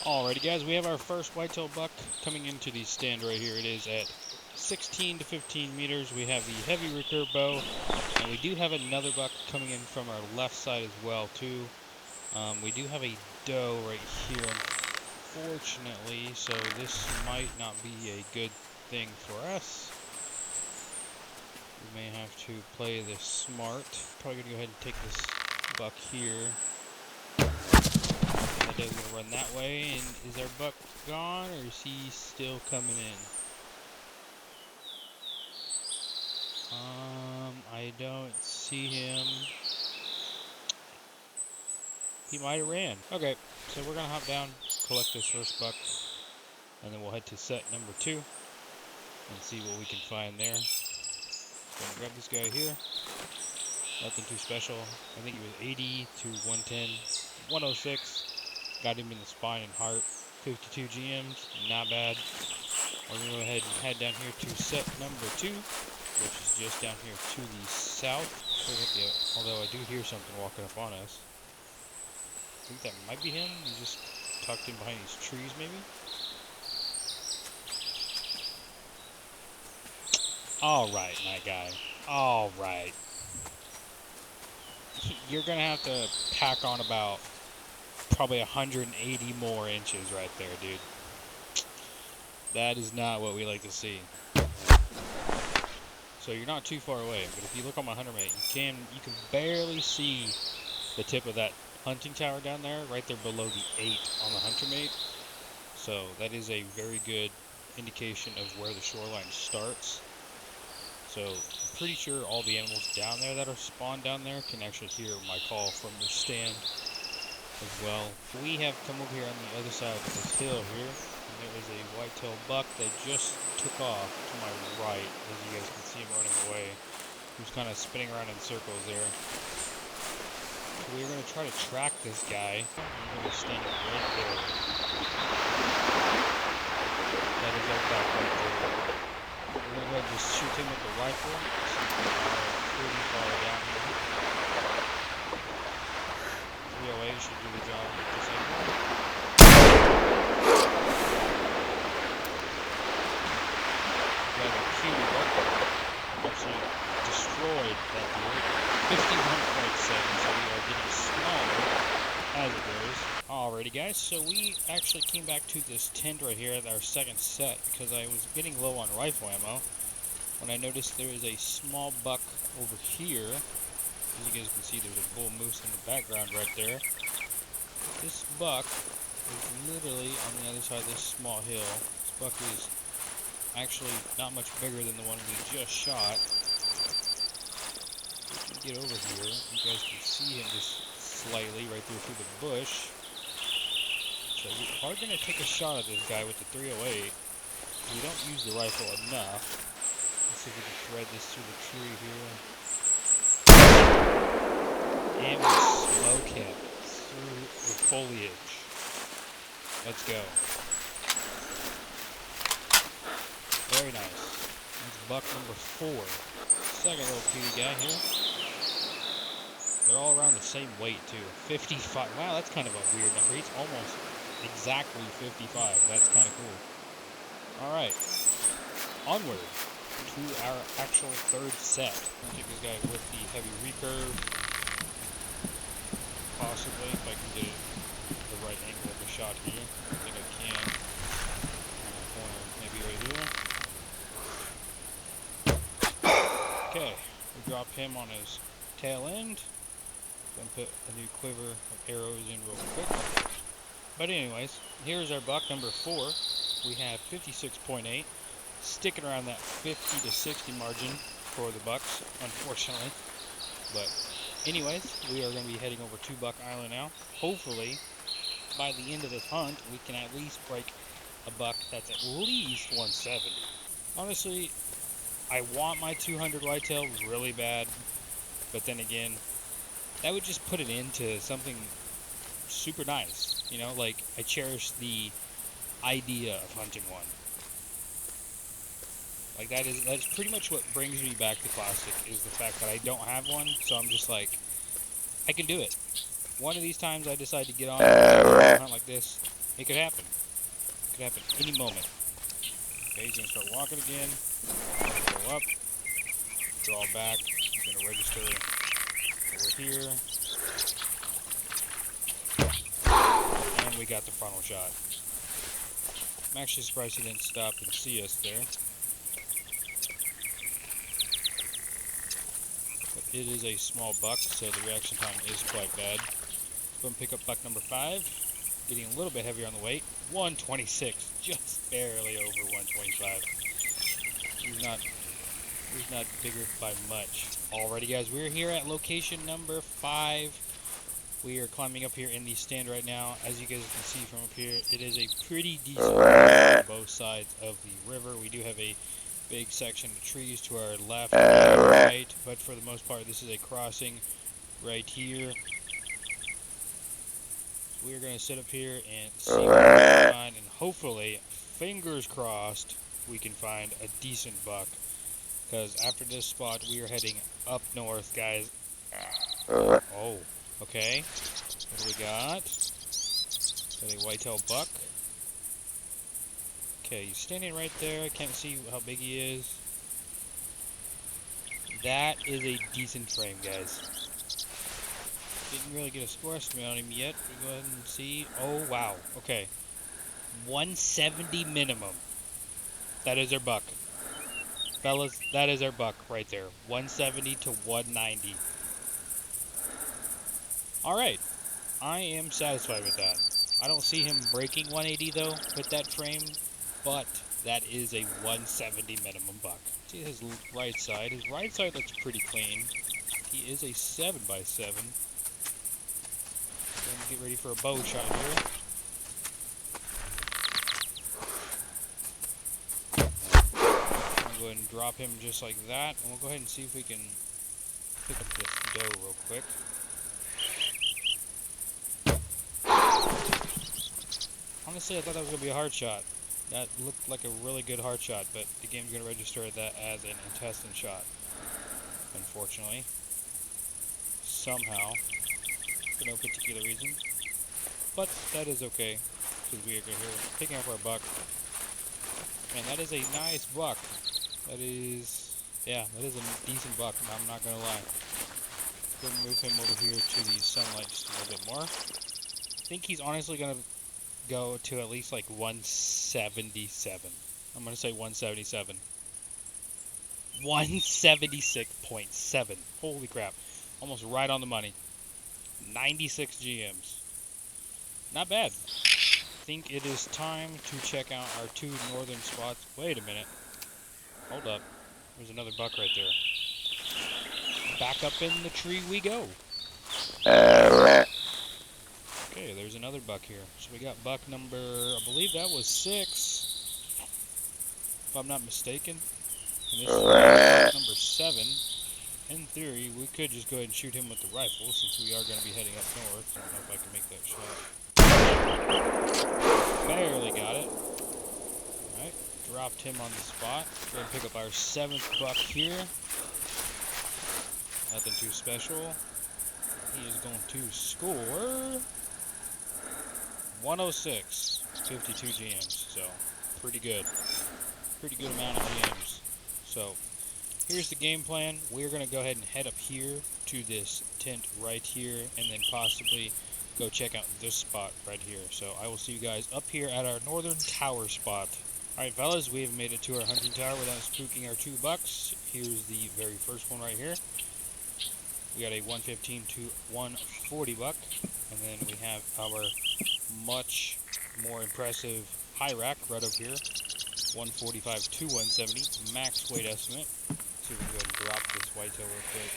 Alrighty guys, we have our first whitetail buck coming into the stand right here. It is at 16 to 15 meters. We have the heavy recurve bow, and we do have another buck coming in from our left side as well too. We do have a doe right here, unfortunately, so this might not be a good thing for us. We may have to play this smart. Probably gonna go ahead and take this buck here. That doe's gonna run that way, and is our buck gone, or is he still coming in? I don't see him. He might have ran. Okay, so we're gonna hop down, collect this first buck, and then we'll head to set number 2 and see what we can find there. Gonna grab this guy here. Nothing too special. I think he was 80 to 110, 106. Got him in the spine and heart. 52 GMs, not bad. We're gonna go ahead and head down here to set number 2, which is just down here to the south. Although I do hear something walking up on us. I think that might be him. He's just tucked in behind these trees, maybe. Alright, my guy. Alright. You're gonna have to pack on about probably 180 more inches right there, dude. That is not what we like to see. So you're not too far away, but if you look on my hunter mate, you can barely see the tip of that hunting tower down there, right there below the 8 on the hunter mate. So that is a very good indication of where the shoreline starts. So I'm pretty sure all the animals down there that are spawned down there can actually hear my call from the stand as well. We have come over here on the other side of this hill here, and there is a whitetail buck that just took off to my right, as you guys can see him running away. He was kind of spinning around in circles there. So we're going to try to track this guy. I'm going to stand right there. That is our buck right there. We're going to go ahead and just shoot him with the rifle. Pretty far down here. 308 should do the job with this angle. Got a cutie buck. Actually destroyed that deer. 51.7, so we are getting smaller as it goes. Alrighty guys, so we actually came back to this tent right here at our second set because I was getting low on rifle ammo when I noticed there is a small buck over here. As you guys can see, there's a bull moose in the background right there. This buck is literally on the other side of this small hill. This buck is actually not much bigger than the one we just shot. If we get over here, you guys can see him just slightly right through the bush. So we are going to take a shot at this guy with the 308. We don't use the rifle enough. Let's see if we can thread this through the tree here. And we smoke him through the foliage. Let's go. Very nice. That's buck number 4. Second little cutie guy here. They're all around the same weight too. 55. Wow, that's kind of a weird number. He's almost exactly 55. That's kind of cool. Alright. Onward to our actual third set. I'll take this guy with the heavy recurve. Possibly, if I can get the right angle of the shot here. I think I can. In the corner, maybe right here. Okay, we drop him on his tail end. Then put a new quiver of arrows in real quick. But anyways, here's our buck number 4. We have 56.8. Sticking around that 50 to 60 margin for the bucks, unfortunately. But anyways, we are going to be heading over to Buck Island now. Hopefully, by the end of this hunt, we can at least break a buck that's at least 170. Honestly, I want my 200 whitetail really bad, but then again, that would just put it into something super nice. You know, like, I cherish the idea of hunting one. Like, that's pretty much what brings me back to Classic, is the fact that I don't have one, so I'm just like, I can do it. One of these times I decide to get on a hunt like this, It could happen. It could happen any moment. Okay, he's gonna start walking again. Go up. Draw back. He's gonna register over here. And we got the frontal shot. I'm actually surprised he didn't stop and see us there. But it is a small buck, so the reaction time is quite bad. Go and pick up buck number 5. Getting a little bit heavier on the weight. 126, just barely over 125. He's not bigger by much. Alrighty guys, we're here at location number 5. We are climbing up here in the stand right now. As you guys can see from up here, it is a pretty decent view on both sides of the river. We do have a big section of trees to our left and right, but for the most part, this is a crossing right here. So we are going to sit up here and see what we can find, and hopefully, fingers crossed, we can find a decent buck. Because after this spot, we are heading up north, guys. Oh. Okay, what do we got? Got a whitetail buck. Okay, he's standing right there. I can't see how big he is. That is a decent frame, guys. Didn't really get a score estimate on him yet. We'll go ahead and see. Oh, wow. Okay. 170 minimum. That is our buck. Fellas, that is our buck right there. 170 to 190. Alright, I am satisfied with that. I don't see him breaking 180 though with that frame, but that is a 170 minimum buck. See his right side. His right side looks pretty clean. He is a 7x7. Gonna get ready for a bow shot here. I'm gonna go ahead and drop him just like that, and we'll go ahead and see if we can pick up this doe real quick. Honestly, I thought that was going to be a hard shot. That looked like a really good hard shot, but the game's going to register that as an intestine shot. Unfortunately. Somehow. For no particular reason. But that is okay, because we are here picking up our buck. And that is a nice buck. That is, yeah, that is a decent buck, I'm not going to lie. Go ahead and move him over here to the sunlight just a little bit more. I think he's honestly going to go to at least like 177. I'm going to say 177. 176.7. Holy crap. Almost right on the money. 96 GMs. Not bad. I think it is time to check out our 2 northern spots. Wait a minute. Hold up. There's another buck right there. Back up in the tree we go. Okay, there's another buck here. So we got buck number, I believe that was 6, if I'm not mistaken. And this is buck number 7. In theory, we could just go ahead and shoot him with the rifle, since we are going to be heading up north. I don't know if I can make that shot. Barely got it. Alright, dropped him on the spot. Go ahead and pick up our 7th buck here. Nothing too special. He is going to score 106, 52 GMs, so pretty good. Pretty good amount of GMs. So, here's the game plan. We're going to go ahead and head up here to this tent right here, and then possibly go check out this spot right here. So, I will see you guys up here at our northern tower spot. Alright fellas, we have made it to our hunting tower without spooking our 2 bucks. Here's the very first one right here. We got a 115 to 140 buck, and then we have our much more impressive high rack right over here, 145 to 170, max weight estimate. Let's see if we can go and drop this whitetail real quick.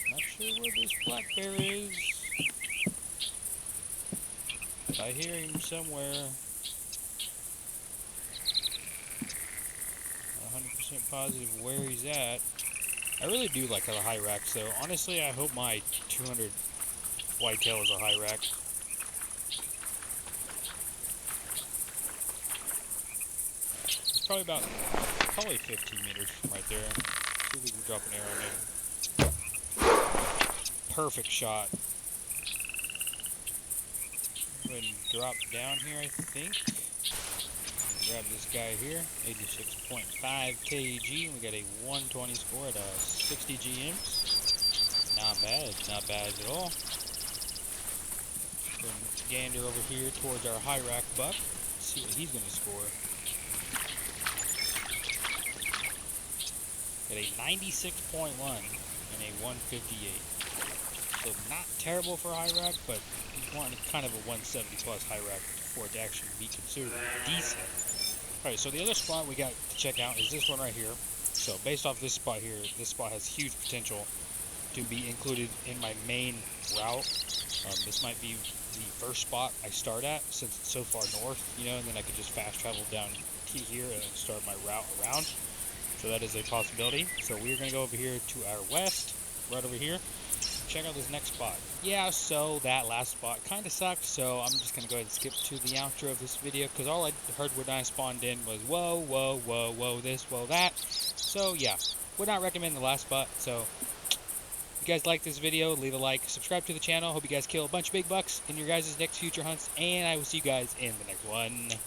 Not sure where this black bear is. I hear him somewhere. 100% positive where he's at. I really do like the high racks though. Honestly, I hope my 200 whitetail is a high rack. It's probably 15 meters from right there. See if we can drop an arrow in. Perfect shot. and drop down here, I think. Grab this guy here, 86.5 kg. We got a 120 score at 60 GMs. Not bad, not bad at all. Gander over here towards our high rack buck. Let's see what he's gonna score. Got a 96.1 and a 158. So not terrible for high rack, but he's wanting kind of a 170 plus high rack for it to actually be considered decent. Alright, so the other spot we got to check out is this one right here. So based off this spot here, this spot has huge potential to be included in my main route. This might be the first spot I start at since it's so far north, you know, and then I could just fast travel down to here and then start my route around. So that is a possibility. So we're going to go over here to our west, right over here. Check out this next spot. Yeah, so that last spot kind of sucked, so I'm just going to go ahead and skip to the outro of this video, because all I heard when I spawned in was whoa, whoa, whoa, whoa, this, whoa, that. So yeah, would not recommend the last spot. So if you guys like this video, leave a like, subscribe to the channel. Hope you guys kill a bunch of big bucks in your guys' next future hunts, and I will see you guys in the next one.